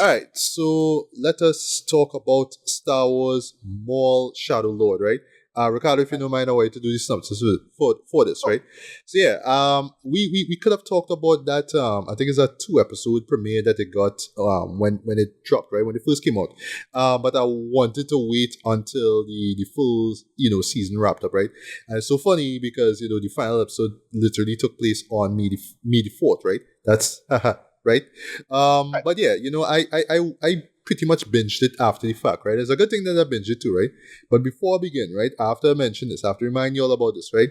All right, so let us talk about Star Wars Maul Shadow Lord, right? Ricardo, if you don't mind, I want you to do the synopsis for this, right? So yeah, we could have talked about that. I think it's a 2 episode premiere that it got when it dropped, right, when it first came out. But I wanted to wait until the full season wrapped up, right? And it's so funny because the final episode literally took place on May the 4th, right? That's right. But yeah, I pretty much binged it after the fact, right? It's a good thing that I binged it too, right? But before I begin, right, after I mention this, I have to remind you all about this, right?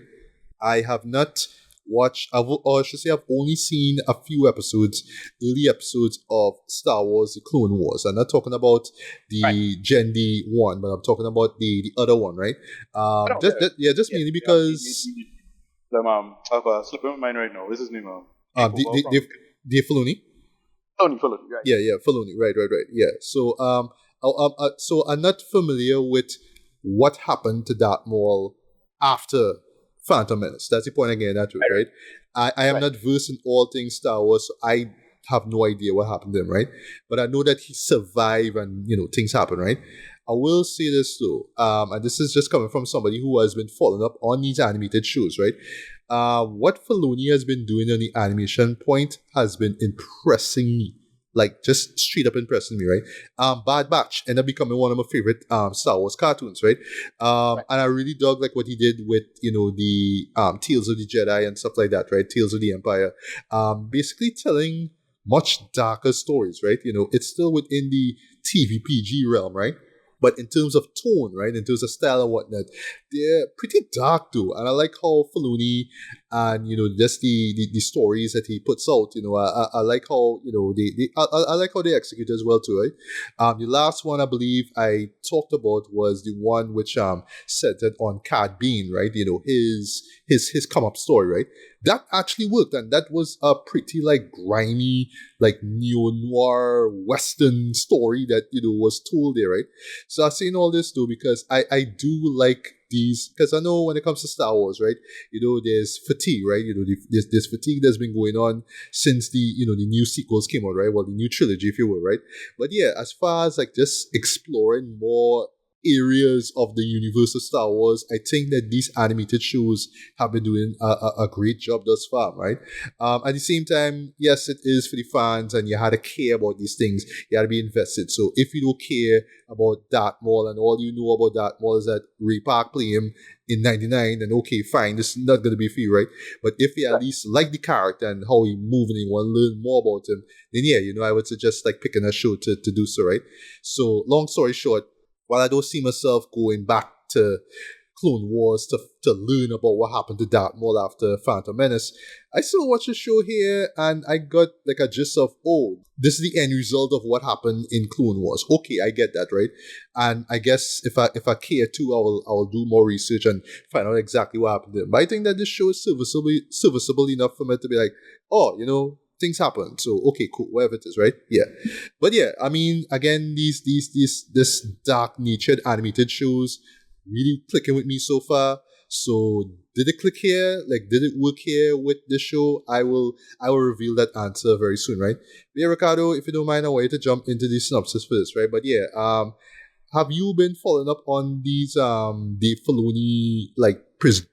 I have not watched, or I should say, I've only seen a few early episodes of Star Wars: The Clone Wars. I'm not talking about the Gen D one, but I'm talking about the other one, right? Just mainly because I've slipping my mind right now. What's his name? the Filoni. Filoni, right? Yeah, Filoni, right. Yeah. So, so I'm not familiar with what happened to Darth Maul after Phantom Menace. That's the point again, that's right? I am not versed in all things Star Wars, so I have no idea what happened to him, right? But I know that he survived and, things happen, right? I will say this though, and this is just coming from somebody who has been following up on these animated shows, right? What Filoni has been doing on the animation point has been impressing me. Like, just straight up impressing me, right? Bad Batch ended up becoming one of my favorite Star Wars cartoons, right? And I really dug like what he did with, the Tales of the Jedi and stuff like that, right? Tales of the Empire. Basically telling much darker stories, right? It's still within the TV PG realm, right? But in terms of tone, right, in terms of style and whatnot, they're pretty dark too. And I like how Filoni and just the stories that he puts out. I like how I like how they execute as well too. Right. The last one I believe I talked about was the one which centered on Cad Bane, right? His come up story, right? That actually worked, and that was a pretty like grimy, like neo-noir western story that was told there, right? So I'm saying all this too because I do like these, because I know when it comes to Star Wars, right? There's fatigue, right? There's fatigue that's been going on since the the new sequels came out, right? Well, the new trilogy, if you will, right? But yeah, as far as like just exploring more areas of the universe of Star Wars, I think that these animated shows have been doing a great job thus far, right? At the same time, yes, it is for the fans, and you had to care about these things. You had to be invested. So if you don't care about Darth Maul and all you know about Darth Maul is that Ray Park play him in 99, then okay, fine, this is not going to be for you, right? But if you at least like the character and how he moves and you want to learn more about him, then yeah, I would suggest like picking a show to do so, right? So long story short, while I don't see myself going back to Clone Wars to learn about what happened to Darth Maul after Phantom Menace, I still watch the show here and I got like a gist of, this is the end result of what happened in Clone Wars. Okay, I get that, right? And I guess if I care too, I will do more research and find out exactly what happened to him. But I think that this show is serviceable enough for me to be like, things happen. So okay, cool, whatever it is, right? Yeah. But yeah, I mean, again, this dark natured animated shows really clicking with me so far. So did it click here? Like, did it work here with this show? I will reveal that answer very soon, right? But yeah, Ricardo, if you don't mind, I want you to jump into the synopsis first, right? But yeah, have you been following up on these the Filoni like produced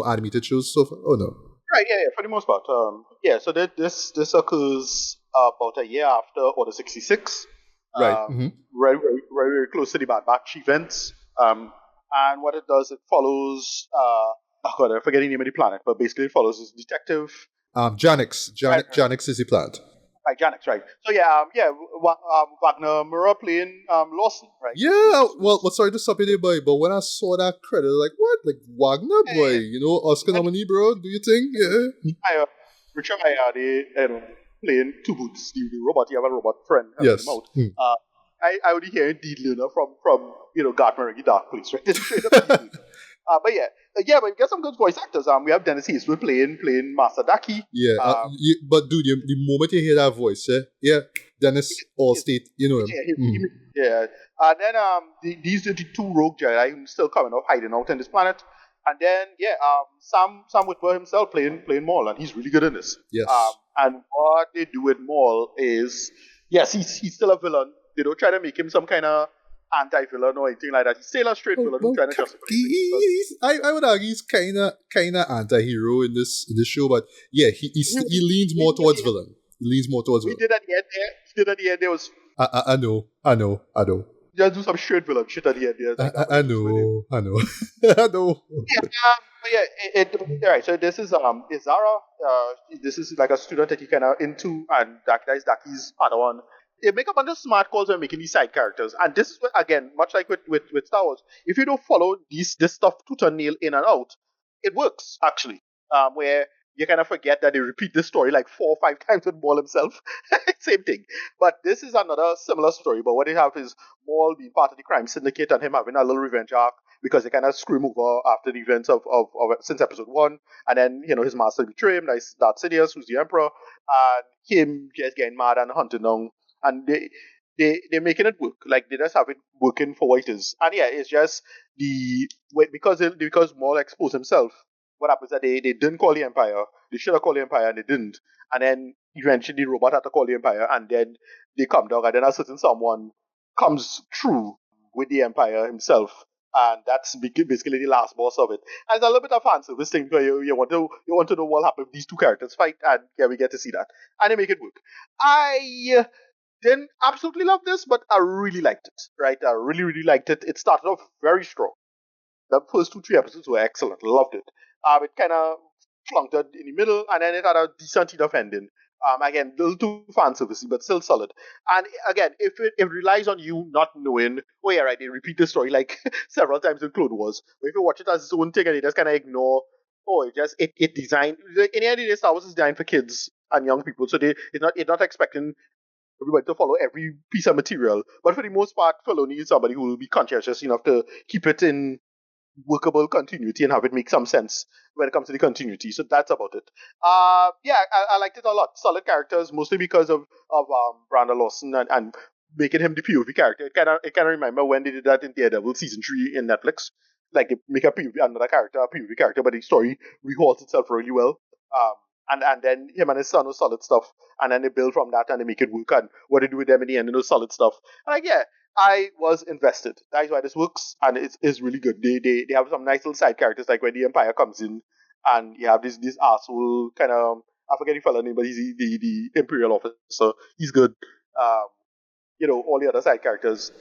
animated shows so far? Oh no. Right, yeah, for the most part. So this occurs about a year after Order 66. Right. Very, very, very, very close to the Bad Batch events. And what it does, it follows, I'm forgetting the name of the planet, but basically it follows this detective. Janix. Janix is the planet. Right, Janix, right. So Wagner Mirror playing Lawson, right? Yeah, well, sorry to stop you there, boy, but when I saw that credit, like, what? Like, Wagner, boy, Oscar nominee, bro, do you think? Yeah. Richard Ayoade, playing Two Boots, the robot, you have a robot friend. Yes. I only hear Indeed Learner from Garth Marenghi Dark Place, right? But we get some good voice actors. We have Dennis Eastwood playing Master Daki. Yeah, but dude, the moment you hear that voice, Dennis Allstate, you know him. Yeah. And then these are the two rogue Jedi who still coming out, hiding out on this planet. And then Sam Witwer himself playing Maul, and he's really good in this. Yes. And what they do with Maul is yes, he's still a villain. They don't try to make him some kind of anti-villain or anything like that. He's still a straight villain who's trying to justify things. I would argue he's kinda anti-hero in this show, but yeah, he leans more towards villain. He leans more towards We villain. did at the end there. He did at the end there was I know. just do some straight villain shit at the end there. Like, I know. I know. Yeah, but yeah, right. So this is Izara. This is like a student that he kind of into, and that is Daki's Padawan. They make a bunch of smart calls when making these side characters, and this is where, again, much like with Star Wars, if you don't follow this stuff tooth and nail in and out, it works actually. Where you kind of forget that they repeat this story like 4 or 5 times with Maul himself. Same thing. But this is another similar story. But what they have is Maul being part of the crime syndicate and him having a little revenge arc because they kind of screw him over after the events of since episode 1. And then, his master betray him, that's Darth Sidious, who's the Emperor, and him just getting mad and hunting down. And they're making it work. Like, they just have it working for what it is. And yeah, it's just because Maul exposed himself. What happens is that they didn't call the Empire. They should have called the Empire and they didn't. And then eventually the robot had to call the Empire, and then they come down, and then a certain someone comes through with the Empire himself. And that's basically the last boss of it. And it's a little bit of fan service thing where you want to know what happened if these two characters fight, and yeah, we get to see that. And they make it work. I didn't absolutely love this, but I really liked it. Right? I really, really liked it. It started off very strong. The first 2-3 episodes were excellent. Loved it. It kind of flunked in the middle, and then it had a decent enough ending. Again, a little too fan servicey, but still solid. And again, if it relies on you not knowing, oh yeah, right, they repeat the story like several times in Clone Wars. But if you watch it as its own thing and you just kind of ignore, it designed. In the end of the day, Star Wars is designed for kids and young people, so it's not expecting everybody to follow every piece of material. But for the most part, Filoni is somebody who will be conscientious enough to keep it in workable continuity and have it make some sense when it comes to the continuity. So that's about it. I liked it a lot. Solid characters, mostly because of Brandon Lawson and making him the POV character. It kind of remember when they did that in Daredevil season 3 in Netflix. Like they make another character a POV character, but the story reholds itself really well. And then him and his son was solid stuff, and then they build from that and they make it work. And what they do with them in the end, solid stuff. And like, yeah, I was invested. That is why this works, and it's really good. They have some nice little side characters, like when the Empire comes in, and you have this asshole kind of, I forget the fella name, but he's the Imperial officer. He's good. All the other side characters,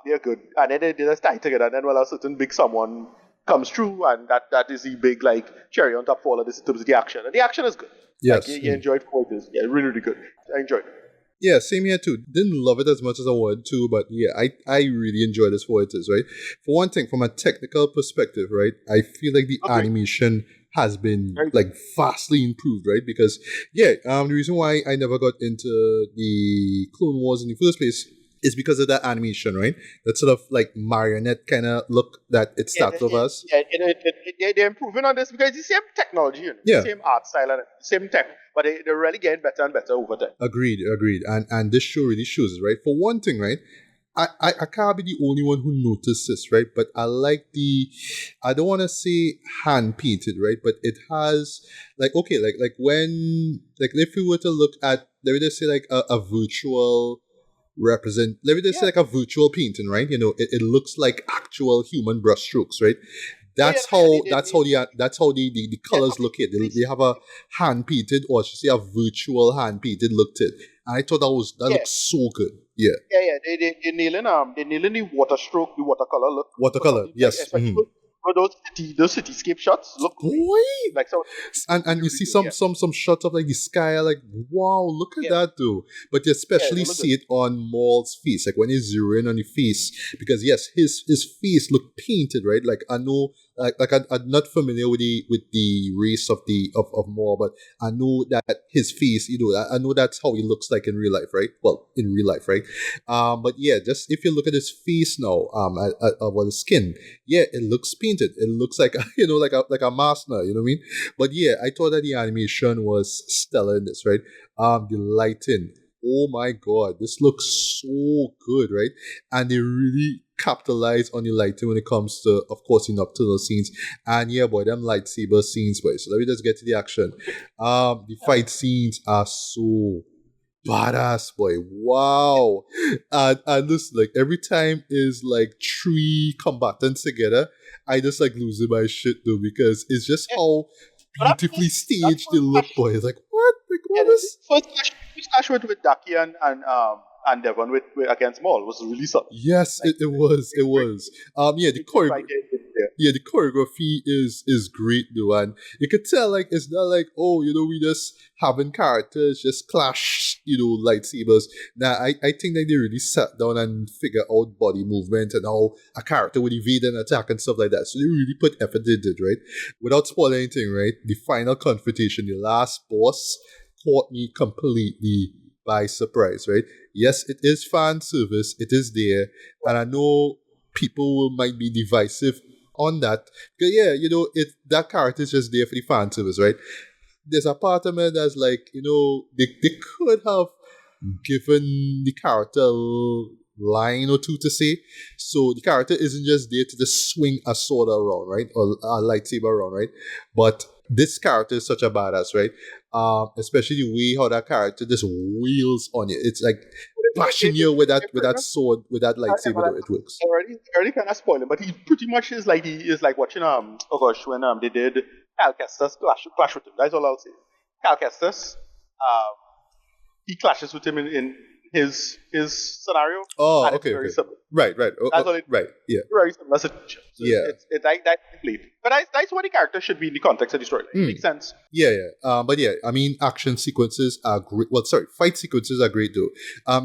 they're good, and then they just tie together. And then a certain big someone comes through, and that is the big like cherry on top for all of this in terms of the action. And the action is good. Yes, you enjoyed it. Yeah, really, really good. I enjoyed it. Yeah, same here too. Didn't love it as much as I wanted to, but yeah, I really enjoyed this for what it is, right? For one thing, from a technical perspective, right, I feel like the animation has been like vastly improved, right? Because the reason why I never got into the Clone Wars in the first place is because of that animation, right? That sort of like marionette kind of look that it starts with us. Yeah, they're improving on this because it's the same technology, the same art style and the same tech, but they're really getting better and better over time. Agreed. And this show really shows it, right? For one thing, right? I can't be the only one who noticed this, right? But I like I don't want to say hand painted, right? But it has like when if we were to look at, let me just say like a virtual let me just say like a virtual painting, right? It looks like actual human brushstrokes, right? That's how the colors look at. They have a hand painted, or I should say a virtual hand painted look to it. And I thought that looks so good. Yeah. They're nailing the waterstroke, the watercolor look. Watercolor, yes. But those cityscape shots look boy. Like so. And you see some shots of like the sky, like wow, look at that though. But you especially see it on Maul's face, like when you zero in on the face, because yes, his face looked painted, right? Like I know, I'm not familiar with the race of Maul, but I know that his face, I know that's how he looks like in real life, right? Well, in real life, right? But yeah, just if you look at his face now, the skin, it looks painted. It looks like like a mask now, you know what I mean? But yeah, I thought that the animation was stellar in this, right? The lighting, oh my god, this looks so good, right? And they really capitalize on the lighting when it comes to, of course, the nocturnal scenes. And yeah, boy, them lightsaber scenes, boy. So let me just get to the action. The fight scenes are so badass, boy. Wow. And this, like, every time is like 3 combatants together, I just like losing my shit though, because it's just how But beautifully that staged they first look, clash, boy. It's like, what? Like, yeah, what the is. first clash with Ducky and Devon with against Maul was really solid. Yes, Like, it was. It was. Yeah, the right there, there. yeah, the choreography is great though, and you could tell like it's not like, oh, we just having characters just clash, lightsabers. Now I think that they really sat down and figure out body movement and how a character would evade an attack and stuff like that. So they really put effort into it, right? Without spoiling anything, right? The final confrontation, the last boss, caught me completely by surprise, right? Yes, it is fan service, it is there, and I know people might be divisive on that. Because yeah, that character is just there for the fan service, right? There's a part of me that's like, they could have given the character a line or two to say. So the character isn't just there to just swing a sword around, right? Or a lightsaber around, right? But this character is such a badass, right? Especially the way how that character just wheels on you. It's like bashing you with that sword, with that lightsaber, though. It works. Already kind of spoiling, but he pretty much is like watching oh gosh, when they did Cal Kestis clash with him. That's all I'll say. Cal Kestis, he clashes with him in his scenario. Oh, and okay, it's very okay. similar. Right. That's all it, right. Yeah. very similar situation. So Yeah. it's like that played. But that's what the character should be in the context of the story. It makes sense. Yeah. But yeah, I mean, action sequences are great. Well, sorry, fight sequences are great though.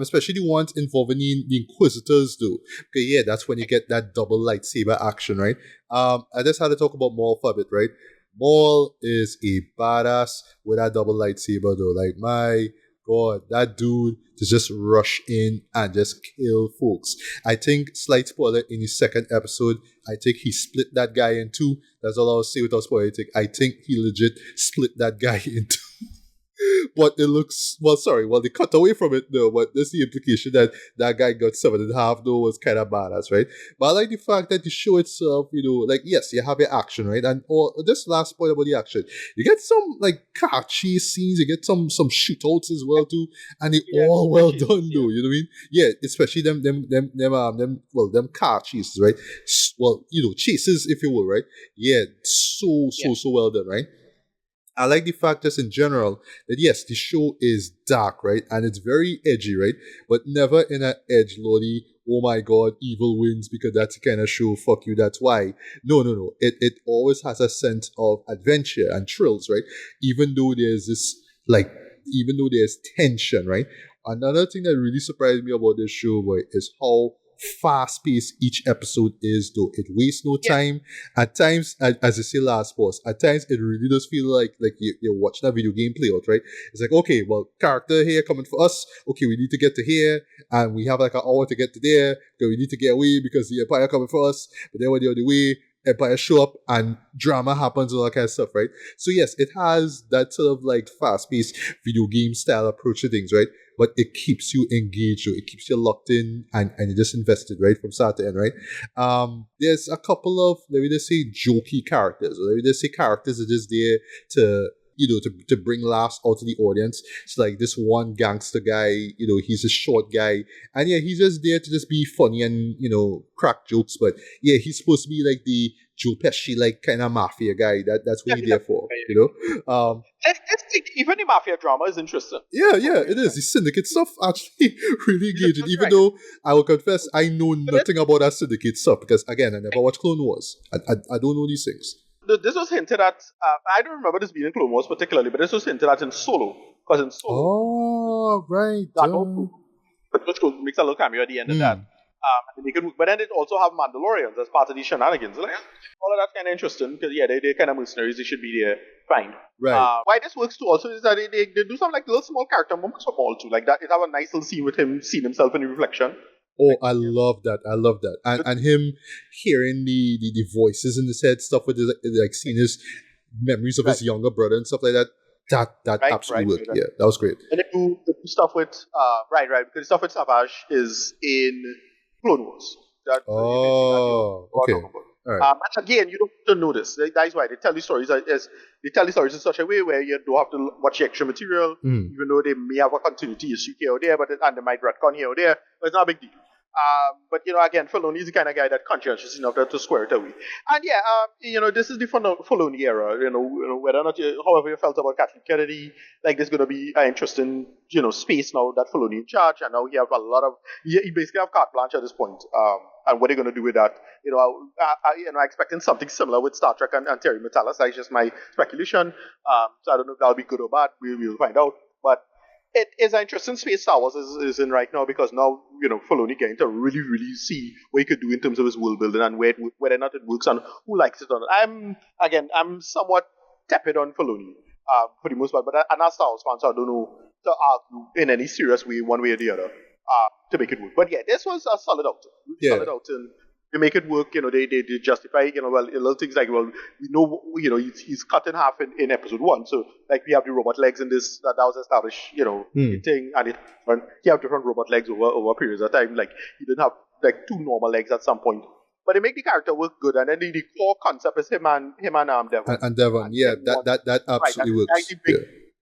Especially the ones involving the Inquisitors though. Okay, yeah, that's when you get that double lightsaber action, right? I just had to talk about Maul for a bit, right? Maul is a badass with that double lightsaber though. Like, my God, that dude to just rush in and just kill folks. I think, slight spoiler, in the second episode, I think he split that guy in two. That's all I'll say without spoiling. I think he legit split that guy in two. But it looks, they cut away from it though, but there's the implication that that guy got 7.5 though was kind of badass, right? But I like the fact that the show itself, like, yes, you have your action, right? And this last point about the action, you get some like car chase scenes, you get some shootouts as well too, and they all well done though, you know what I mean? Yeah, especially them car chases, right? Well, chases, if you will, right? Yeah, so well done, right? I like the fact just in general that yes, the show is dark, right? And it's very edgy, right? But never in an edge lordy, oh my god, evil wins because that's the kind of show, fuck you, that's why. No. It always has a sense of adventure and thrills, right? Even though there's tension, right? Another thing that really surprised me about this show, boy, is how fast-paced each episode is though. It wastes no time. At times, as I say last boss, at times it really does feel like you're watching a video game play out, right? It's like, okay, well, character here coming for us, okay, we need to get to here, and we have like an hour to get to there, because we need to get away because the Empire coming for us, but then when they're on the way, Empire show up and drama happens and all that kind of stuff, right? So yes, it has that sort of like fast-paced video game style approach to things, right? But it keeps you engaged, or it keeps you locked in, and you're just invested, right, from start to end, right? There's a couple of, let me just say, jokey characters, or let me just say characters that are just there to to bring laughs out to the audience. It's like this one gangster guy, he's a short guy, and yeah, he's just there to just be funny and crack jokes. But yeah, he's supposed to be like the Joe Pesci, like kind of mafia guy. That's what he's there for, Even the mafia drama is interesting. Yeah, it is. The syndicate stuff actually really engaging. Even though I will confess, I know nothing about that syndicate stuff because again, I never watched Clone Wars. I don't know these things. This was hinted at. I don't remember this being in Clone Wars particularly, but this was hinted at in Solo. Because in Solo, oh right, which makes a little cameo at the end of that. But then it also have Mandalorians as part of these shenanigans. Like, all of that's kind of interesting because they're kind of mercenaries. They should be there, fine. Right. Why this works too also is that they do some like little small character moments for Maul too. Like that, it have a nice little scene with him seeing himself in the reflection. Oh, I love that. And him hearing the voices in his head, stuff with his, like seeing his memories of his younger brother and stuff like that. That absolutely worked. Yeah, that was great. And they do stuff with because the stuff with Savage is in Clone Wars. Okay. All right. And again, you don't know this. That's why they tell the stories they tell the stories in such a way where you don't have to watch the extra material, even though they may have a continuity issue here or there, and they might retcon here or there, but it's not a big deal. But again, Filoni is the kind of guy that conscientious enough to square it away. And yeah, this is the Filoni era. Whether or not, however you felt about Kathleen Kennedy, like there's going to be an interesting, space now that Filoni in charge, and now he have a lot of, he basically have carte blanche at this point. And what are they going to do with that? I expecting something similar with Star Trek and Terry Metalis. That's just my speculation. So I don't know if that'll be good or bad. We'll find out. But it is an interesting space Star Wars is in right now, because now, Filoni getting to really, really see what he could do in terms of his world building and whether or not it works and who likes it or not. I'm somewhat tepid on Filoni for the most part, but I'm not Star Wars fan, so I don't know to argue in any serious way, one way or the other, to make it work. But yeah, this was a solid outing. Solid outing. They make it work, they justify, little things like, we know, he's cut in half in episode 1, so, like, we have the robot legs in this, that was established, thing, and he have different robot legs over periods of time, like, he didn't have, like, 2 normal legs at some point, but they make the character work good, and then the core concept is him and Devon. And Devon, yeah, that absolutely works.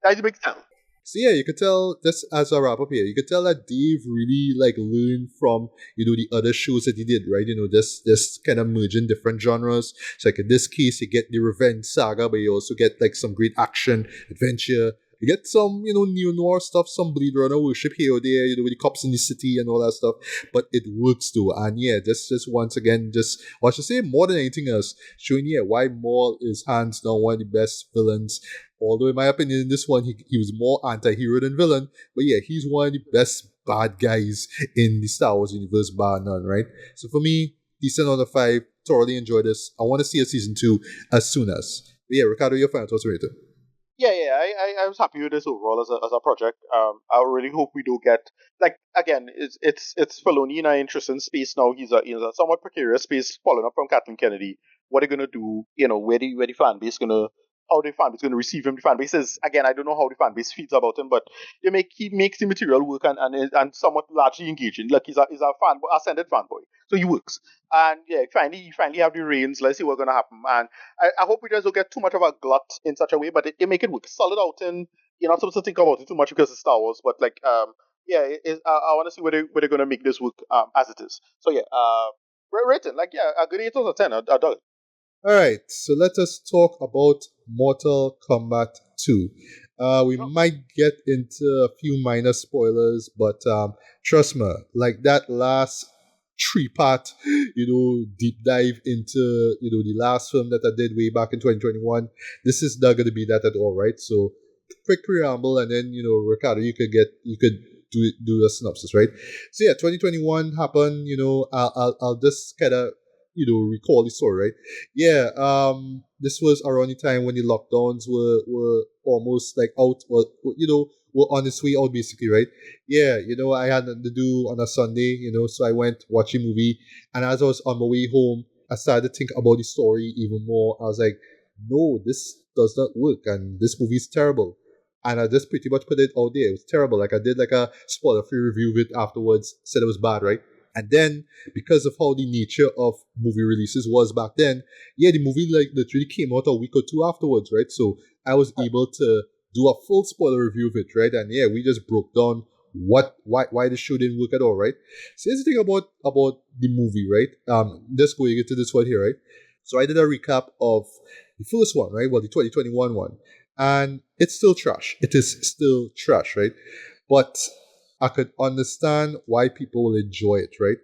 That's a big tell. So yeah, you could tell, just as a wrap up here, you could tell that Dave really learned from, the other shows that he did, right? Just kind of merging different genres. So like in this case, you get the revenge saga, but you also get some great action, adventure. You get some, neo-noir stuff, some Blade Runner worship here or there, with the cops in the city and all that stuff. But it works too. And yeah, just once again, I should say more than anything else, showing why Maul is hands down one of the best villains. Although in my opinion, in this one, he was more anti-hero than villain. But yeah, he's one of the best bad guys in the Star Wars universe, bar none, right? So for me, decent out of 5, thoroughly enjoyed this. I want to see a season 2 as soon as. But yeah, Ricardo, your final thoughts, Rita? Yeah, I was happy with this overall as a project. I really hope we do get, again, it's Filoni in an interesting space now. He's a somewhat precarious space following up from Kathleen Kennedy. What are they gonna do? Where the fan base how the fan base going to receive him. The fan base is, again, I don't know how the fan base feels about him, but he makes the material work and somewhat largely engaging. Like he's a ascended fanboy, so he works. And yeah, finally have the reins. Let's see what's going to happen. And I hope we don't get too much of a glut in such a way, but they make it work. Solid outing. You're not supposed to think about it too much because it's Star Wars, but I want to see where they're going to make this work as it is. So yeah, rating, a good 8 out of 10. I dug it. Alright, so let us talk about Mortal Kombat 2. We might get into a few minor spoilers, but trust me, that last 3-part, deep dive into, the last film that I did way back in 2021, this is not going to be that at all, right? So, quick preamble, and then, Ricardo, you could do a synopsis, right? So yeah, 2021 happened, I'll just kind of recall the story, right? Yeah, this was around the time when the lockdowns were almost out, were on its way out, basically, right? Yeah, I had nothing to do on a Sunday, so I went watch a movie, and as I was on my way home, I started to think about the story even more. I was like, no, this does not work, and this movie is terrible. And I just pretty much put it out there. It was terrible. I did a spoiler-free review of it afterwards, said it was bad, right? And then, because of how the nature of movie releases was back then, yeah, the movie literally came out a week or 2 afterwards, right? So I was able to do a full spoiler review of it, right? And yeah, we just broke down why the show didn't work at all, right? So here's the thing about the movie, right? Just going into this one here, right? So I did a recap of the first one, right? Well, the 2021 one. And it's still trash. It is still trash, right? But I could understand why people will enjoy it, right?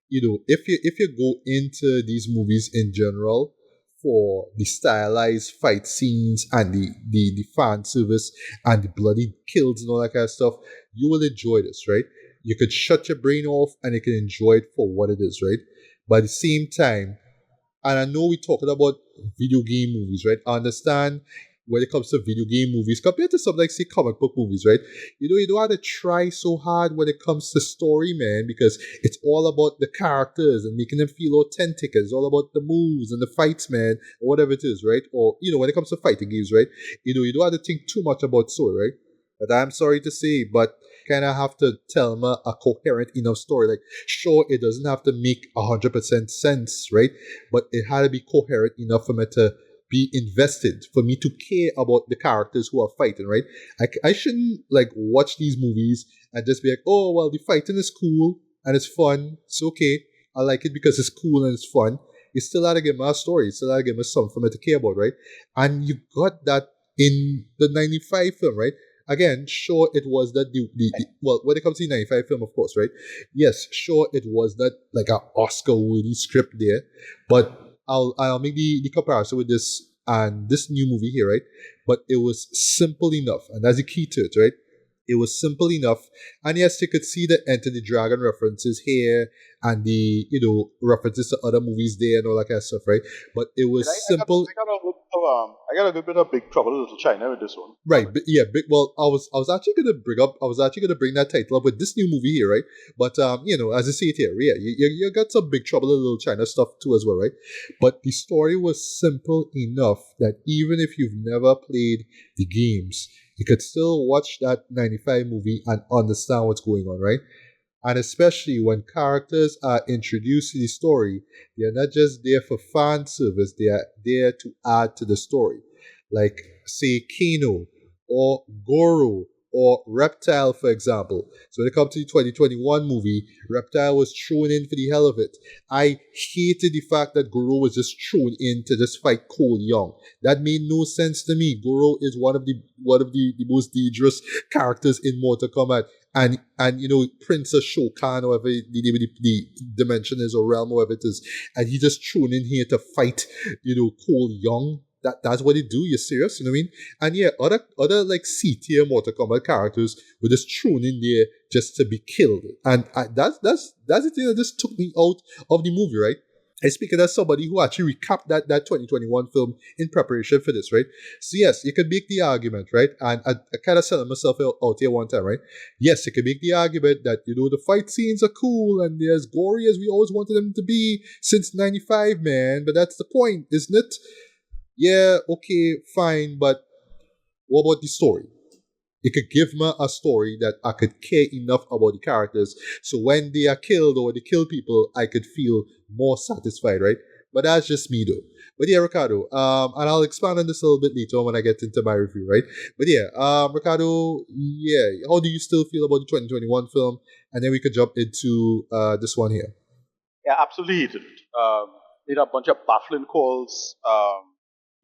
If you go into these movies in general for the stylized fight scenes and the fan service and the bloody kills and all that kind of stuff, you will enjoy this, right? You could shut your brain off and you can enjoy it for what it is, right? But at the same time, and I know we're talking about video game movies, right? I understand when it comes to video game movies compared to something like, say, comic book movies, right? You don't have to try so hard when it comes to story, man, because it's all about the characters and making them feel authentic. It's all about the moves and the fights, man, or whatever it is, right? Or, when it comes to fighting games, right? You don't have to think too much about story, right? But I'm sorry to say, but kind of have to tell me a coherent enough story. Like, sure, it doesn't have to make 100% sense, right? But it had to be coherent enough for me to be invested, for me to care about the characters who are fighting, right? I shouldn't like watch these movies and just be like, oh, well, the fighting is cool and it's fun. It's okay. I like it because it's cool and it's fun. You still had to give me a story. You still had to give me something for me to care about, right? And you got that in the 95 film, right? Again, sure, it was that well, when it comes to the 95 film, of course, right? Yes, sure, it was that like an Oscar-worthy script there, but I'll make the comparison with this and this new movie here, right? But it was simple enough, and that's the key to it, right? It was simple enough, and yes, you could see the Enter the Dragon references here, and the references to other movies there and all that kind of stuff, right? But it was simple. I got a good bit of Big Trouble in Little China with this one. Right, but yeah, well, I was actually gonna bring that title up with this new movie here, right? But as I see it here, yeah, you got some Big Trouble in Little China stuff too as well, right? But the story was simple enough that even if you've never played the games, you could still watch that 95 movie and understand what's going on, right? And especially when characters are introduced to the story, they're not just there for fan service, they are there to add to the story. Like, say, Kano, or Goro, or Reptile, for example. So when it comes to the 2021 movie, Reptile was thrown in for the hell of it. I hated the fact that Goro was just thrown in to just fight Cole Young. That made no sense to me. Goro is one of the most dangerous characters in Mortal Kombat. And Princess Shokan, or whatever the dimension is, or realm, or whatever it is, and he just thrown in here to fight, Cole Young. That's what they do. You're serious? You know what I mean? And yeah, other like C tier Mortal Kombat characters were just thrown in there just to be killed. And that's the thing that just took me out of the movie, right? I speaking as somebody who actually recapped that 2021 film in preparation for this, right? So yes, you can make the argument, right? And I kind of selling myself out here one time, right? Yes, you can make the argument that, the fight scenes are cool and they're as gory as we always wanted them to be since 95, man. But that's the point, isn't it? Yeah, okay, fine, but what about the story? You could give me a story that I could care enough about the characters, so when they are killed or they kill people, I could feel more satisfied, right? But that's just me, though. But yeah, Ricardo, and I'll expand on this a little bit later when I get into my review, right? But yeah, Ricardo, yeah, how do you still feel about the 2021 film? And then we could jump into this one here. Yeah, absolutely hated it. They had a bunch of baffling calls.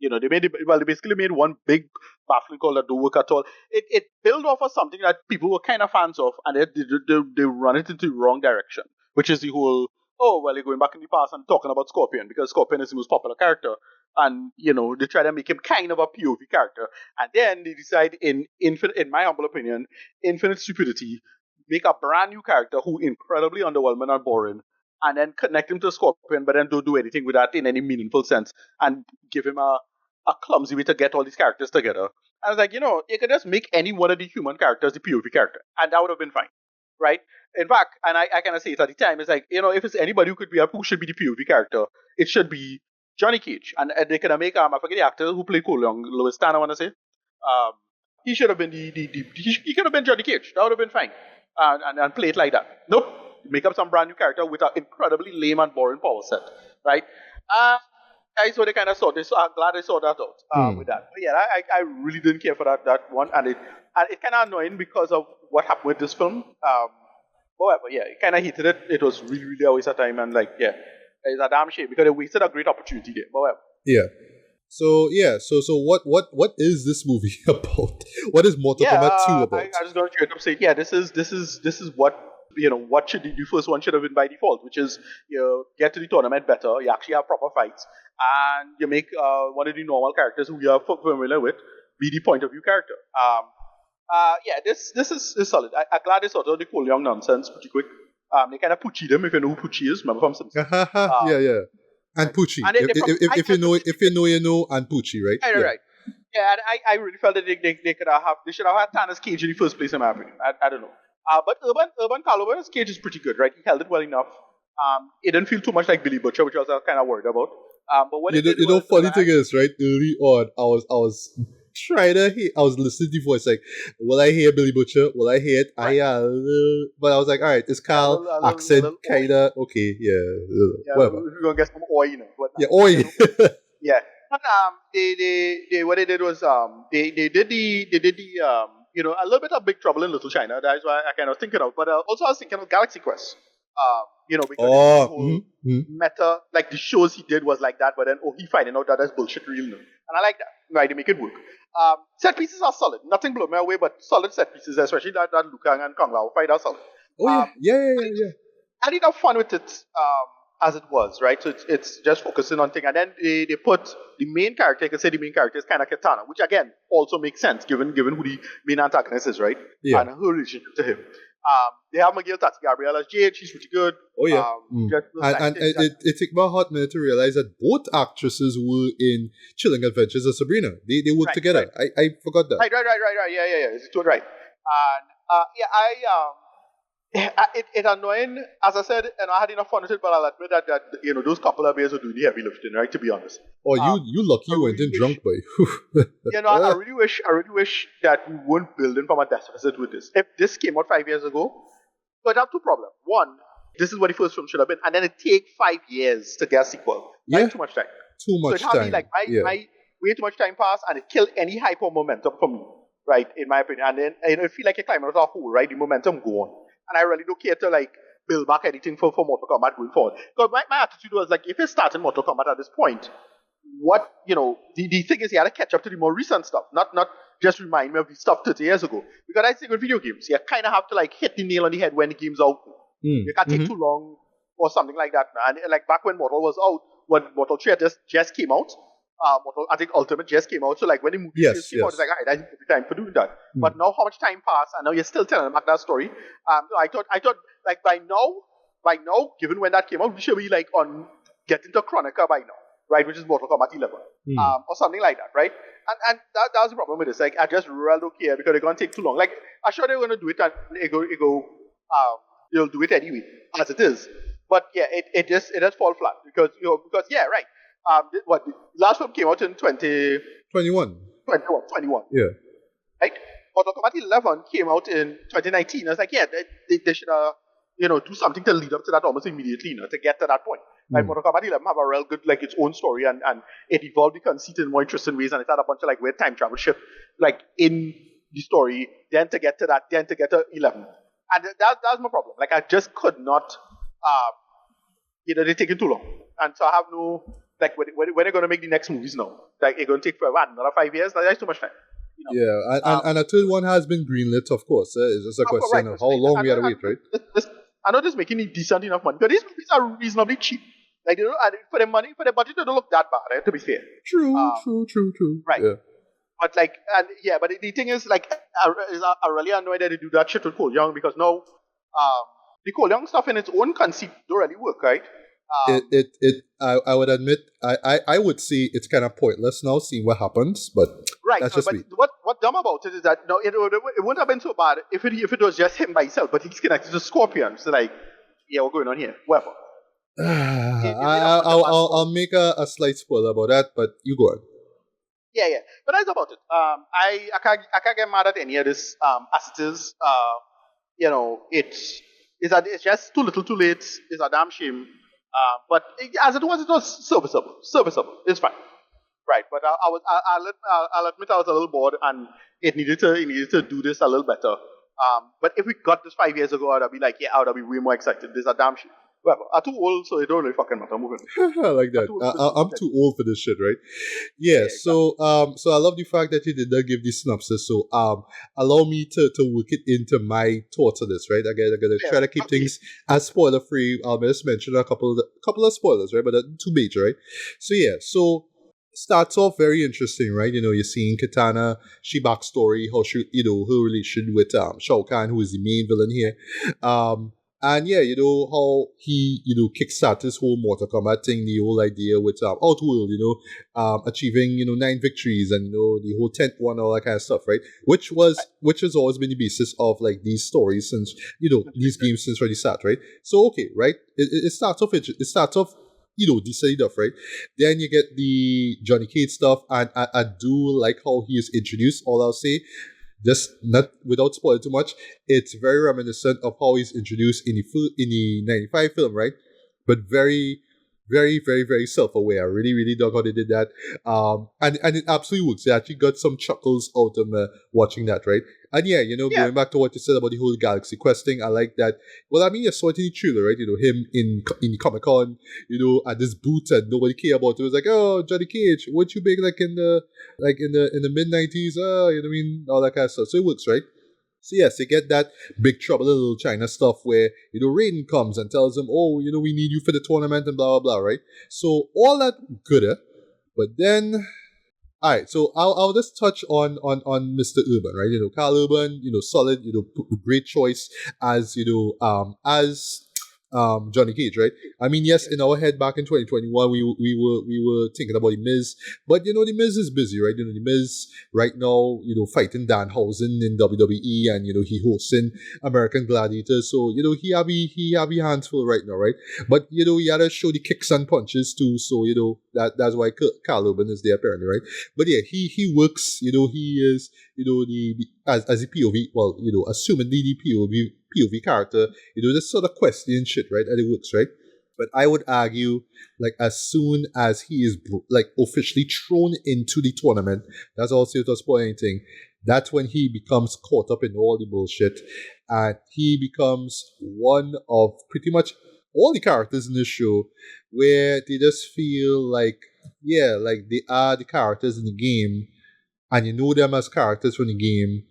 They basically made one big baffling call that don't work at all. It built off of something that people were kind of fans of, and they run it into the wrong direction, which is the whole, you're going back in the past and talking about Scorpion, because Scorpion is the most popular character, and, they try to make him kind of a POV character, and then they decide, in my humble opinion, infinite stupidity, make a brand new character who incredibly underwhelming and boring, and then connect him to Scorpion, but then don't do anything with that in any meaningful sense, and give him a clumsy way to get all these characters together. And I was like, you could just make any one of the human characters the POV character, and that would have been fine, right? In fact, and I kind of say it at the time, it's like, if it's anybody who should be the POV character, it should be Johnny Cage. And they could have make, I forget the actor who played Cole Young, Louis Tan, I want to say. He should have been he could have been Johnny Cage. That would have been fine. And play it like that. Nope. Make up some brand new character with an incredibly lame and boring power set, right? So they kind of saw this. So I'm glad they saw that out with that. But yeah, I really didn't care for that one, and it kind of annoying because of what happened with this film. However, yeah, it kind of hated it. It was really, really a waste of time, and it's a damn shame because they wasted a great opportunity there. However, yeah. So what is this movie about? What is Mortal Kombat 2 about? I just going to straight up say, yeah, this is what. What should the first one should have been by default, which is you get to the tournament better, you actually have proper fights, and you make one of the normal characters who you are familiar with be the point of view character. This is solid. I'm glad they sorted out the Cole Young nonsense pretty quick. They kind of Poochie them, if you know who Poochie is, remember from Simpsons. Yeah. And Poochie. And if you know, you know, and Poochie, right? Right. Yeah, and I really felt that they should have had Thanos Cage in the first place in my opinion. I don't know. But Urban Calover's Cage is pretty good, right? He held it well enough. It didn't feel too much like Billy Butcher, which I was kind of worried about. But when funny thing is, right? Early on, I was trying to hear. I was listening to the voice like, will I hear Billy Butcher? Will I hear it? I hear a little, but I was like, all right, it's Yeah, Carl accent, kinda okay, yeah, whatever. we're gonna get some oil, you know. But Yeah, oi. yeah. But they what they did was they did the a little bit of Big Trouble in Little China. That's why I kind of thinking of. But also I was thinking of Galaxy Quest. Because the Oh, whole meta, like the shows he did was like that, but then he finding out that that's bullshit real now. And I like that. Right, they make it work. Set pieces are solid. Nothing blew me away, but solid set pieces, especially that Liu Kang and Kung Lao fight are solid. oh yeah. I did have fun with it as it was, right? So it's just focusing on things. And then they put the main character, I can say the main character is kind of Katana, which again also makes sense given who the main antagonist is, right? Yeah. And her relationship to him. They have Miguel Tati Gabriel as Jade, she's pretty good. Oh yeah. And it took me a hot minute to realize that both actresses were in Chilling Adventures of Sabrina. They worked together. Right. I forgot that. Right. Yeah. It's totally right. And it's annoying, as I said, and I had enough fun with it, but I'll admit that those couple of years are doing the heavy lifting, right? To be honest. Oh, you lucky you went in drunk, boy. I really wish that we weren't building from a deficit with this. If this came out 5 years ago, but I have two problems. One, this is what the first film should have been, and then it take 5 years to get a sequel. Yeah. Like, too much time. Too much so it had time. Me, like my way too much time passed, and it killed any hyper momentum for me, right? In my opinion, and then I feel like a climbing out of a hole, right? The momentum go on. And I really don't care to like build back anything for Mortal Kombat going forward. Because my attitude was like, if it's starting Mortal Kombat at this point, what the thing is, you had to catch up to the more recent stuff, not just remind me of the stuff 30 years ago. Because I think with video games, you kind of have to like hit the nail on the head when the game's out. You can't take too long or something like that. And like back when Mortal was out, when Mortal 3 just came out. I think Ultimate just came out, so like when the movie just came out, it's like, all right, I think it's time for doing that. But now how much time passed, and now you're still telling them that story. So I thought like by now, given when that came out, we should be like on getting to Chronica by now, right? Which is Mortal Kombat 11, or something like that, right? And that was the problem with this. Like I just really don't care because they're gonna take too long. Like I'm sure they're gonna do it and they'll do it anyway as it is. But yeah, it just fall flat because yeah, right. The last film came out in 21. Yeah. Right? Mortal Kombat 11 came out in 2019. I was like, yeah, they should do something to lead up to that almost immediately, to get to that point. Like Mortal Kombat 11 have a real good, like, its own story and it evolved the conceit in more interesting ways, and it had a bunch of like weird time travel shit like in the story, then to get to 11. And that's my problem. Like I just could not they're taking too long. And so I have no like when they're going to make the next movies now, like it's going to take forever, another 5 years. That's too much time. Yeah, and a third one has been greenlit, of course. It's just a question of how long we have to wait, right? I know this making decent enough money because these movies are reasonably cheap. Like for the money, for the budget, they don't look that bad, right? To be fair. True. Right. Yeah. But like, but the thing is, like, I really annoyed that they do that shit with Cole Young because now, the Cole Young stuff in its own conceit don't really work, right? I would admit, I would say it's kind of pointless now, seeing what happens, but right. that's No, just but me. what dumb about it is that no, it wouldn't have been so bad if it was just him by himself, but he's connected to Scorpion, so like, yeah, what's going on here? Whatever. I'll make a slight spoiler about that, but you go on. Yeah. But that's about it. I can't get mad at any of this as it is. It's just too little, too late. It's a damn shame. But as it was serviceable. It's fine. Right, but I'll admit I was a little bored, and it needed to do this a little better. But if we got this 5 years ago, I'd be like, yeah, I would be way more excited. This is a damn shit. Well, I'm too old, so it don't really fucking matter. I'm moving. I like that. I'm too old for this shit, right? Yeah. So I love the fact that you did not give the synopsis. So allow me to work it into my thoughts on this, right? I'm gonna try to keep things as spoiler free. I'll just mention a couple of spoilers, right? But too major, right? So yeah. So starts off very interesting, right? You're seeing Katana, she backstory, how she, her relation with Shao Kahn, who is the main villain here. And yeah, how he, kickstarted this whole Mortal Kombat thing, the whole idea with Outworld, achieving, 9 victories and, the whole 10th one, all that kind of stuff, right? Which has always been the basis of like these stories since, these games since already start, right? So okay, right? It starts off decent enough, right? Then you get the Johnny Cage stuff, and I do like how he is introduced. All I'll say, just not without spoiling too much, it's very reminiscent of how he's introduced in the '95 film, right? But very, very, very, very self-aware. I really, really dug how they did that. And it absolutely works. I actually got some chuckles out of watching that, right? And yeah, Yeah. going back to what you said about the whole galaxy quest thing, I like that. Well, I mean, you saw it in the trailer, right? Him in Comic Con, at this booth, and nobody cared about it. It was like, oh, Johnny Cage, what you big like in the mid '90s? You know what I mean, all that kind of stuff. So it works, right? So yes, you get that Big Trouble in Little China stuff where, Raiden comes and tells him, oh, we need you for the tournament and blah, blah, blah, right? So all that good, but then, all right, so I'll just touch on Mr. Urban, right? Carl Urban, solid, great choice as, as Johnny Cage, right? I mean, yes, in our head back in 2021, we were thinking about the Miz, but the Miz is busy, right? The Miz right now, fighting Danhausen in WWE, and he hosting American Gladiators, so he have a hands full right now, right? But he had to show the kicks and punches too, so that's why Carl Urban is there apparently, right? But yeah, he works, he is the as a POV, well, assuming the POV character, this sort of question shit, right? And it works, right? But I would argue, like, as soon as he is officially thrown into the tournament, that's also without spoiling anything. That's when he becomes caught up in all the bullshit, and he becomes one of pretty much all the characters in this show, where they just feel like, yeah, like they are the characters in the game, and you know them as characters from the game,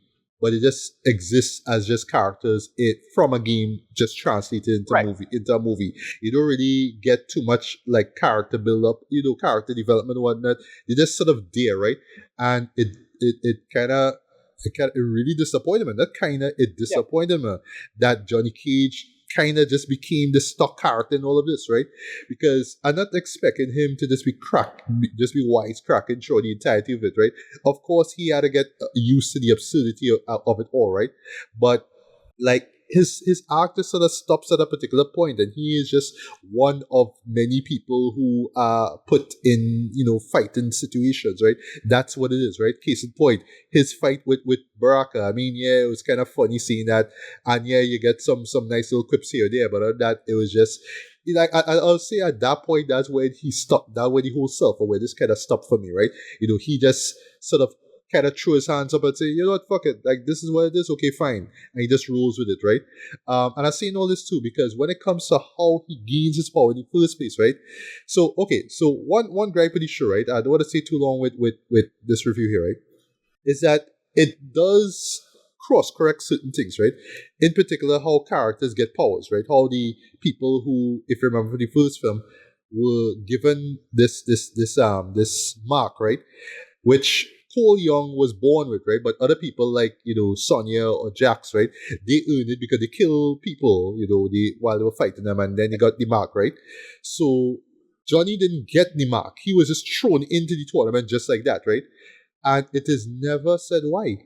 but it just exists as just characters from a game, just translated into a movie. You don't really get too much like character build up, character development and whatnot. They're just sort of there, right? And it really disappointed me. It disappointed me that Johnny Cage kind of just became the stock character in all of this, right? Because I'm not expecting him to just be wisecracking through the entirety of it, right? Of course, he had to get used to the absurdity of it all, right? But like his arc just sort of stops at a particular point, and he is just one of many people who are put in fighting situations, right? That's what it is, right? Case in point, his fight with Baraka. I mean, yeah, it was kind of funny seeing that, and yeah, you get some nice little quips here or there, but other than that, it was just like I'll say at that point, that's when he stopped. That when the whole self-awareness kind of stopped for me, right? He just sort of kind of threw his hands up and say, you know what, fuck it, like this is what it is, okay, fine, and he just rolls with it, right? And I've seen all this too, because when it comes to how he gains his power in the first place, right? So okay, so one gripe with the show, right? I don't want to stay too long with this review here, right? Is that it does cross-correct certain things, right? In particular, how characters get powers, right? How the people who, if you remember from the first film, were given this mark, right? Which Cole Young was born with, right? But other people like, Sonya or Jax, right? They earned it because they kill people, while they were fighting them, and then they got the mark, right? So Johnny didn't get the mark. He was just thrown into the tournament just like that, right? And it is never said why.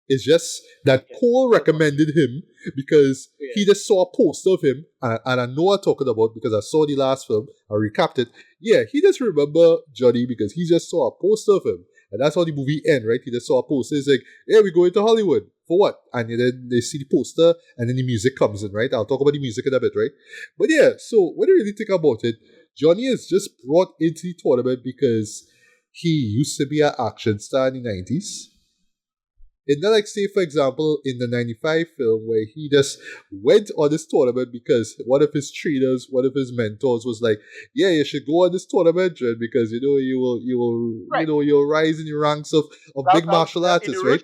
It's just that Cole recommended him because he just saw a poster of him, and I know what I'm talking about because I saw the last film, I recapped it. Yeah, he just remember Johnny because he just saw a poster of him. And that's how the movie ends, right? He just saw a poster. It's like, hey, we're going to Hollywood. For what? And then they see the poster, and then the music comes in, right? I'll talk about the music in a bit, right? But yeah, so when you really think about it, Johnny is just brought into the tournament because he used to be an action star in the 90s. And then, like, say, for example, in the 95 film, where he just went on this tournament because one of his trainers, one of his mentors was like, yeah, you should go on this tournament, Jen, because, you will you'll rise in the ranks of big martial artists, right?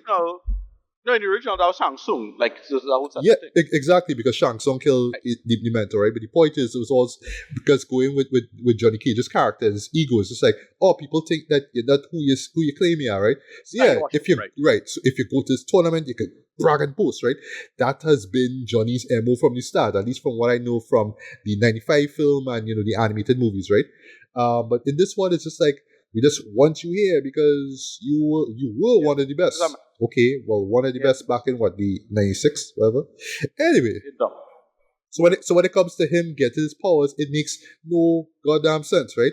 No, in the original, that was Shang Tsung. Like, that was yeah, exactly, because Shang Tsung killed the mentor, right? But the point is, it was also because going with Johnny Cage's character, his ego is just like, oh, people think that you're not who you claim you are, right? So yeah, if you so if you go to this tournament, you can brag and boast, right? That has been Johnny's MO from the start, at least from what I know from the 95 film and the animated movies, right? But in this one, it's just like, we just want you here because you were one of the best. Okay, well, one of the best back in what, the 96, whatever. Anyway. So when it comes to him getting his powers, it makes no goddamn sense, right?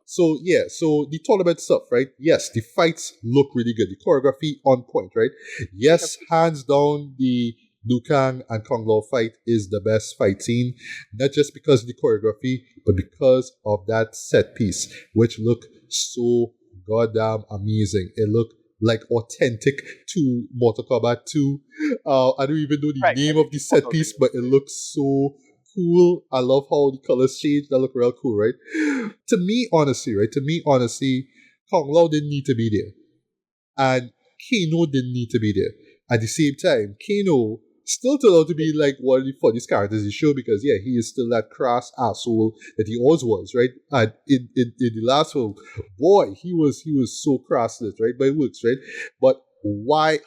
So yeah, so the tournament stuff, right? Yes, the fights look really good. The choreography on point, right? Yes, hands down, the Liu Kang and Kung Lao fight is the best fight scene, not just because of the choreography, but because of that set piece, which looked so goddamn amazing. It looked like authentic to Mortal Kombat 2. I don't even know the Right. name of the set piece, but it looks so cool. I love how the colors change. That look real cool, right? To me, honestly, Kung Lao didn't need to be there. And Kano didn't need to be there. At the same time, Kano still turned out to be like one of the funniest characters in the show because, yeah, he is still that crass asshole that he always was, right? And in the last film, boy, he was so crassless, right? But it works, right? But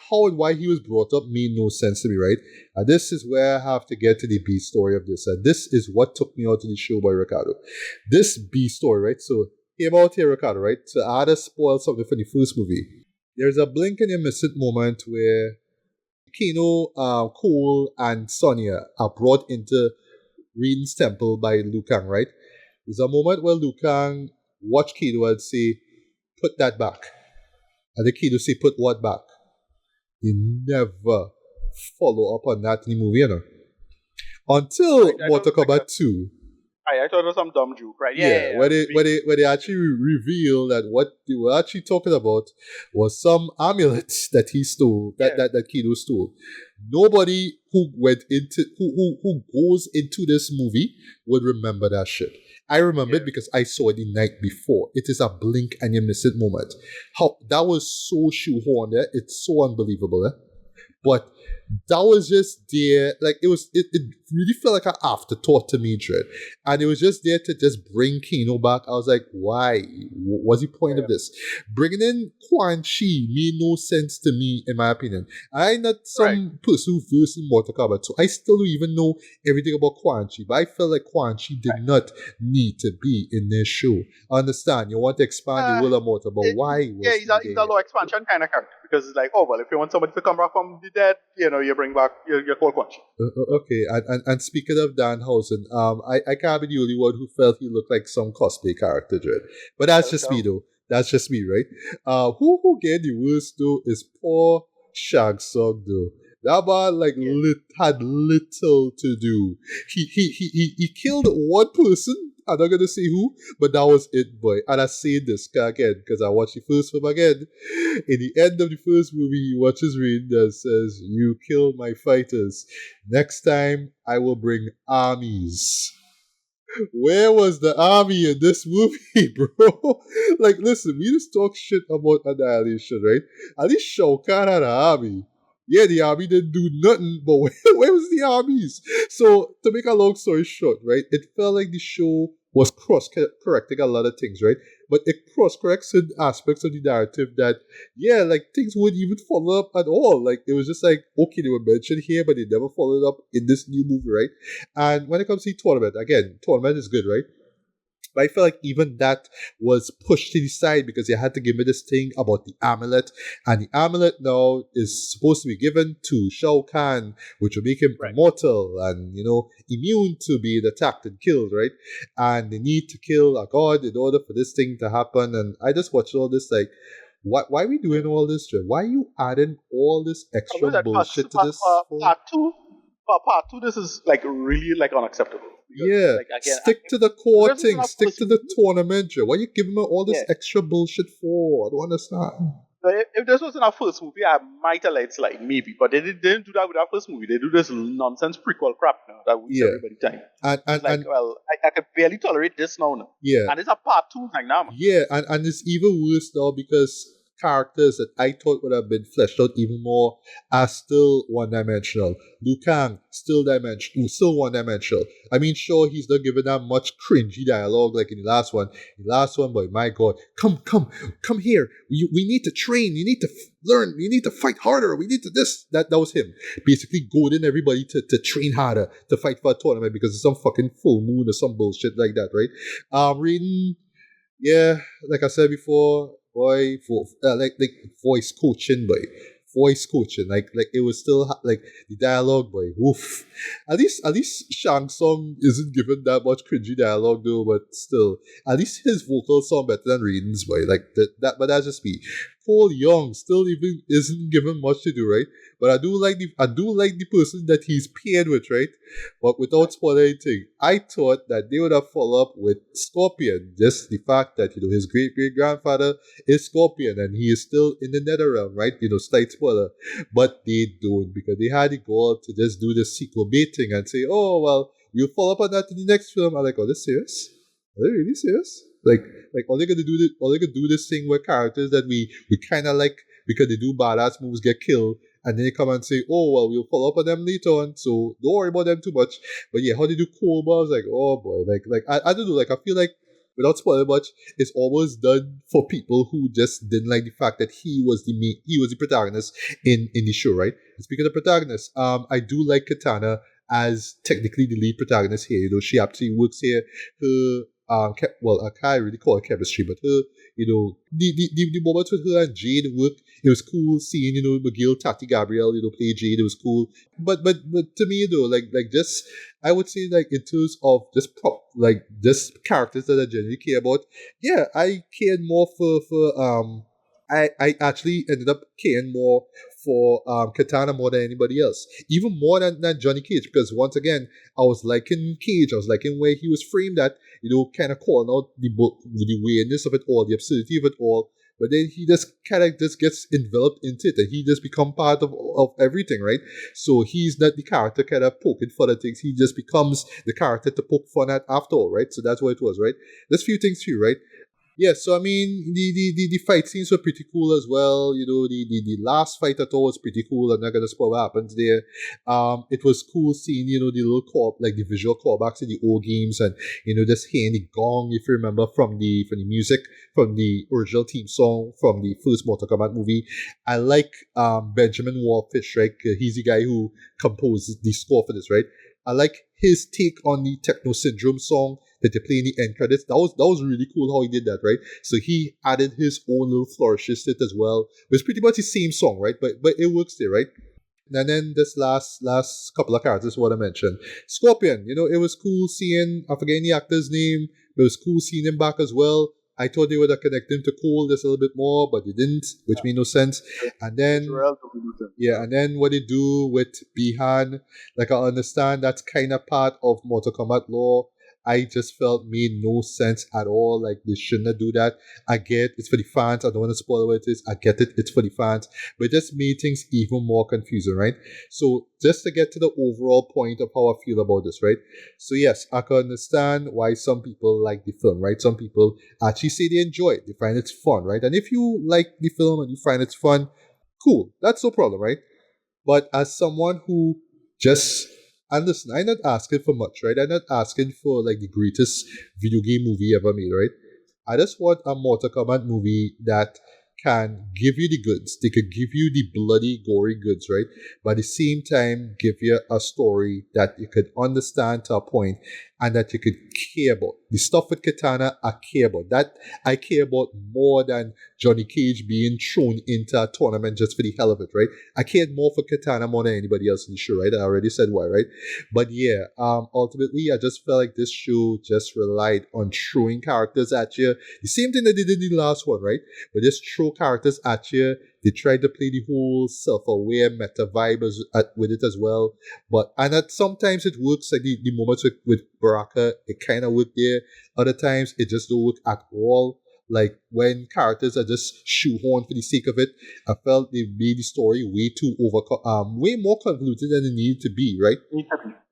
how and why he was brought up made no sense to me, right? And this is where I have to get to the B story of this. And this is what took me out to the show by Ricardo. This B story, right? So, came out here, Ricardo, right? So I had to spoil something for the first movie. There's a blink and you miss it moment where Kano, Cole, and Sonya are brought into Raiden's temple by Liu Kang, right? There's a moment where Liu Kang watch Kano and say, put that back. And the Kano say, put what back? They never follow up on that in the movie, you know. Until Mortal Kombat 2. I thought it was some dumb joke, right? Yeah. Where they actually reveal that what they were actually talking about was some amulets that he stole, that Kano stole. Nobody who went into who goes into this movie would remember that shit. I remember it because I saw it the night before. It is a blink and you miss it moment. How that was so shoehorned there. It's so unbelievable, But that was just there, like it really felt like an afterthought to me, Dread. And it was just there to just bring Kano back. I was like, why? What's the point of this? Bringing in Quan Chi made no sense to me, in my opinion. I'm not some person who versed in Mortal Kombat, so I still don't even know everything about Quan Chi, but I felt like Quan Chi did not need to be in this show. I understand, you want to expand the world of Mortal, but why? He's a low expansion kind of character because it's like, oh, well, if you want somebody to come back from the dead, you bring back your Cold Quan Chi. Okay, and speaking of Danhausen, I can't be the only one who felt he looked like some cosplay character, Dread. But that's just me, though. That's just me, right? Who get the worst, though, is poor Shag Song, though. That man, had little to do. He killed one person. I'm not going to say who, but that was it, boy. And I say this again, because I watched the first film again. In the end of the first movie, he watches Rain that says, you kill my fighters. Next time, I will bring armies. Where was the army in this movie, bro? Listen, we just talk shit about Annihilation, right? At least Shao Kahn had an army. Yeah, the army didn't do nothing, but where was the armies? So, to make a long story short, right, it felt like the show was cross-correcting a lot of things, right? But it cross-corrects certain aspects of the narrative that, things wouldn't even follow up at all. It was just like, okay, they were mentioned here, but they never followed up in this new movie, right? And when it comes to the tournament, again, tournament is good, right? But I feel like even that was pushed to the side because they had to give me this thing about the amulet. And the amulet now is supposed to be given to Shao Kahn, which will make him immortal and, immune to being attacked and killed, right? And they need to kill a god in order for this thing to happen. And I just watched all this why are we doing all this, Jim? Why are you adding all this extra bullshit to this? Part two, this is really unacceptable. Because, again, stick to the core thing. Stick to the tournament. Why are you giving me all this extra bullshit for? I don't understand. If this was in our first movie, I might have let it slide, maybe. But they didn't do that with our first movie. They do this nonsense prequel crap now that we everybody time. I can barely tolerate this now. Yeah. And it's a part two thing now. Man. Yeah, and it's even worse now because characters that I thought would have been fleshed out even more are still one-dimensional. Liu Kang, still one-dimensional. I mean, sure, he's not giving that much cringy dialogue like in the last one. In the last one, boy, my God, come here. We need to train. You need to learn. You need to fight harder. We need to this. That was him. Basically goading everybody to train harder, to fight for a tournament because it's some fucking full moon or some bullshit like that, right? Raiden, like I said before, boy, voice coaching, boy. voice coaching. Like it was still like the dialogue, boy. Woof. At least Shang Tsung isn't given that much cringy dialogue though, but still, at least his vocals sound better than Raiden's, boy. Like that, but that's just me. Paul Young still even isn't given much to do, right? But I do like the person that he's paired with, right? But without spoiling anything, I thought that they would have followed up with Scorpion. Just the fact that his great great grandfather is Scorpion and he is still in the Netherrealm, right? Slight spoiler. But they don't, because they had the goal to just do the sequel baiting and say, oh well, we'll follow up on that in the next film. I'm like, oh, this serious? Are they really serious? Like all they gonna do this thing where characters that we kind of like because they do badass moves get killed, and then they come and say, oh well, we'll follow up on them later on, so don't worry about them too much. But yeah, how they do Cobra, I was like, oh boy, I don't know, like I feel like without spoiling much, it's almost done for people who just didn't like the fact that he was the protagonist in the show, right? And speaking of protagonists, I do like Katana as technically the lead protagonist here. She actually works here. Her I can't really call it chemistry, but her, the moments with her and Jade work, it was cool seeing, McGill, Tati Gabrielle, play Jade, it was cool. But to me though, like just, I would say like in terms of just characters that I genuinely care about, yeah, I cared more for I actually ended up caring more for Katana more than anybody else, even more than Johnny Cage, because once again, I was liking Cage, I was liking where he was framed at, kind of calling out the weirdness of it all, the absurdity of it all, but then he just kind of just gets enveloped into it, and he just become part of everything, right? So he's not the character kind of poking fun at things, he just becomes the character to poke fun at after all, right? So that's what it was, right? There's a few things too, right? Yeah, so I mean, the fight scenes were pretty cool as well. The last fight at all was pretty cool. I'm not gonna spoil what happens there. It was cool seeing the little like the visual callbacks in the old games, and just hearing the gong, if you remember from the music from the original theme song from the first Mortal Kombat movie. I like Benjamin Wallfish, right? He's the guy who composed the score for this, right? I like his take on the Techno Syndrome song that they play in the end credits. That was really cool how he did that, right? So he added his own little flourishes to it as well. It's pretty much the same song, right? But it works there, right? And then this last couple of characters, what I mentioned. Scorpion, it was cool seeing, I forget the actor's name, but it was cool seeing him back as well. I thought they would have connected him to Cole just a little bit more, but they didn't, which made no sense. And then, and then what they do with Bihan, like I understand that's kind of part of Mortal Kombat lore. I just felt made no sense at all. Like they shouldn't do that. I get it's for the fans. I don't want to spoil what it is. I get it. It's for the fans, but it just made things even more confusing, right? So just to get to the overall point of how I feel about this, right? So yes, I can understand why some people like the film, right? Some people actually say they enjoy it. They find it's fun, right? And if you like the film and you find it's fun, cool. That's no problem, right? But as someone who just, and listen, I'm not asking for much, right? I'm not asking for like the greatest video game movie ever made, right? I just want a Mortal Kombat movie that can give you the goods. They could give you the bloody, gory goods, right? But at the same time, give you a story that you could understand to a point and that you could care about. The stuff with Katana, I care about. That I care about more than Johnny Cage being thrown into a tournament just for the hell of it, right? I cared more for Katana more than anybody else in the show, right? I already said why, right? But yeah, ultimately, I just felt like this show just relied on throwing characters at you. The same thing that they did in the last one, right? But just throw characters at you. They tried to play the whole self-aware meta vibe with it as well. And sometimes it works, like the moments with Baraka, it kind of worked there. Other times, it just don't work at all. Like when characters are just shoehorned for the sake of it, I felt they made the story way more convoluted than it needed to be, right?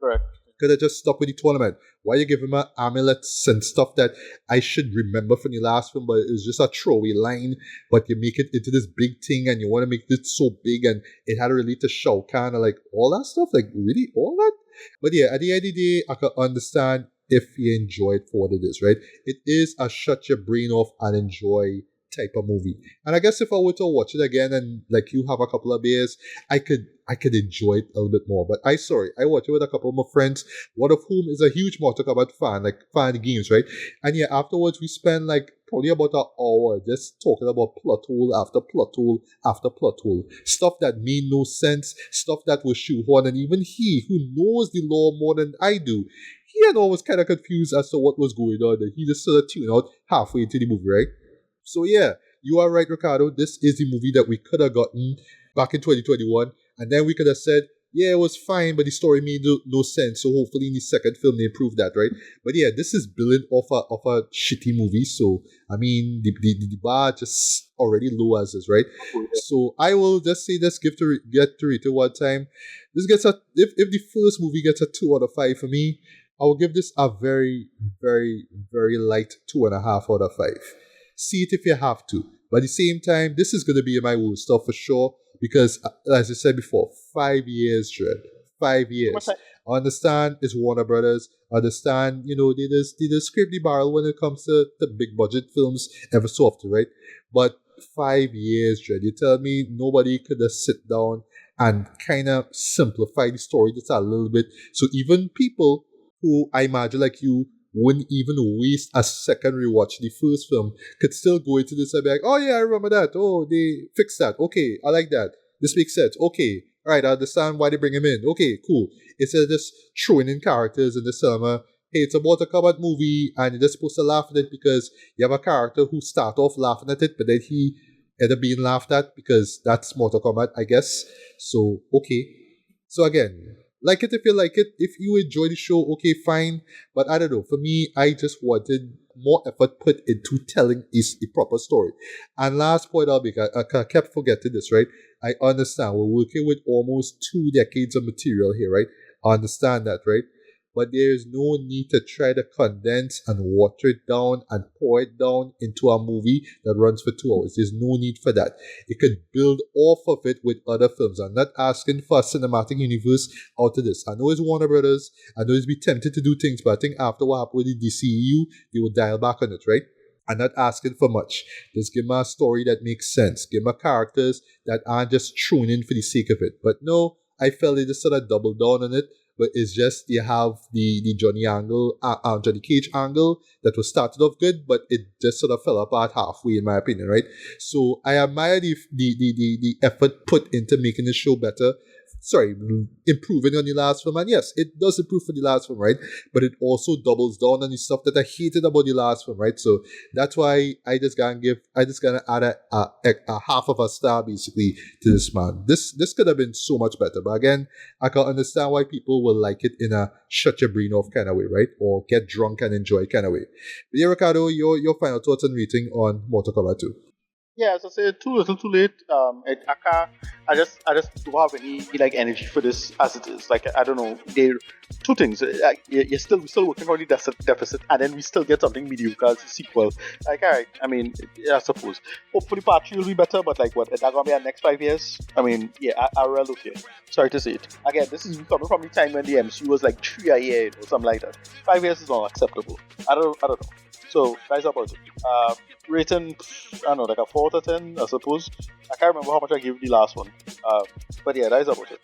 Correct. Could have just stopped with the tournament. Why you give him amulets and stuff that I should remember from the last film, but it's just a throwaway line, but you make it into this big thing and you want to make it so big and it had to relate to Shao Kahn and like all that stuff, like really all that? But yeah, at the end of the day, I can understand if you enjoy it for what it is, right? It is a shut your brain off and enjoy type of movie. And I guess if I were to watch it again and like you have a couple of beers, I could enjoy it a little bit more. But I watched it with a couple of my friends, one of whom is a huge Mortal Kombat fan, like fan of the games, right? And yeah, afterwards we spent like probably about an hour just talking about plot hole after plot hole after plot hole. Stuff that made no sense, stuff that was shoehorned, and even he, who knows the law more than I do, he and all was kind of confused as to what was going on. And he just sort of tuned out halfway into the movie, right? So yeah, you are right, Ricardo. This is the movie that we could have gotten back in 2021, and then we could have said, yeah, it was fine, but the story made no sense. So hopefully in the second film they improve that, right? But yeah, this is building off a shitty movie. So I mean, the bar just already low as is, right? So I will just say this: get to Rita one time. This gets if the first movie gets a 2 out of 5 for me, I will give this a very, very, very light 2.5 out of 5. See it if you have to. But at the same time, this is going to be in my worst stuff for sure. Because, as I said before, 5 years, Dread. 5 years. I understand it's Warner Brothers. I understand, they just scrape the barrel when it comes to the big budget films ever so often, right? But 5 years, Dread. You tell me nobody could just sit down and kind of simplify the story just a little bit. So even people who I imagine like you wouldn't even waste a second rewatch the first film, could still go into this and be like, oh yeah, I remember that. Oh, they fixed that. Okay, I like that. This makes sense. Okay, all right, I understand why they bring him in. Okay, cool. Instead of just throwing in characters in the cinema, hey, it's a Mortal Kombat movie, and you're just supposed to laugh at it because you have a character who start off laughing at it, but then he ended up being laughed at because that's Mortal Kombat, I guess. So, okay. So again, like it if you like it. If you enjoy the show, okay, fine. But I don't know. For me, I just wanted more effort put into telling a proper story. And last point I'll make, I kept forgetting this, right? I understand we're working with almost 2 decades of material here, right? I understand that, right? But there is no need to try to condense and water it down and pour it down into a movie that runs for 2 hours. There's no need for that. It could build off of it with other films. I'm not asking for a cinematic universe out of this. I know it's Warner Brothers. I know it's be tempted to do things, but I think after what happened with the DCEU, they will dial back on it, right? I'm not asking for much. Just give me a story that makes sense. Give me characters that aren't just thrown in for the sake of it. But no, I felt they just sort of doubled down on it. But it's just you have the Johnny Cage angle that was started off good, but it just sort of fell apart halfway, in my opinion, right? So I admire the effort put into making the show better. Sorry, improving on the last film. And yes, it does improve for the last film, right? But it also doubles down on the stuff that I hated about the last film, right? So that's why I just gonna add a half of a star basically to this man. This could have been so much better. But again, I can understand why people will like it in a shut your brain off kind of way, right? Or get drunk and enjoy kind of way. But yeah, Ricardo, your final thoughts and rating on Mortal Kombat 2. Yeah, as I said, too little, too late. I just don't have any like energy for this as it is. Like I don't know. There two things. We're still working on the deficit, and then we still get something mediocre as a sequel. Like alright, I mean, I suppose. Hopefully, part 3 will be better. But like, what is that gonna be our next 5 years? I mean, yeah, I really okay. Sorry to say it. Again, this is coming from the time when the MCU was like 3 a year or something like that. 5 years is not acceptable. I don't know. So that's about it. Rating, I don't know, like a 4 out of 10, I suppose. I can't remember how much I gave the last one. But yeah, that is about it.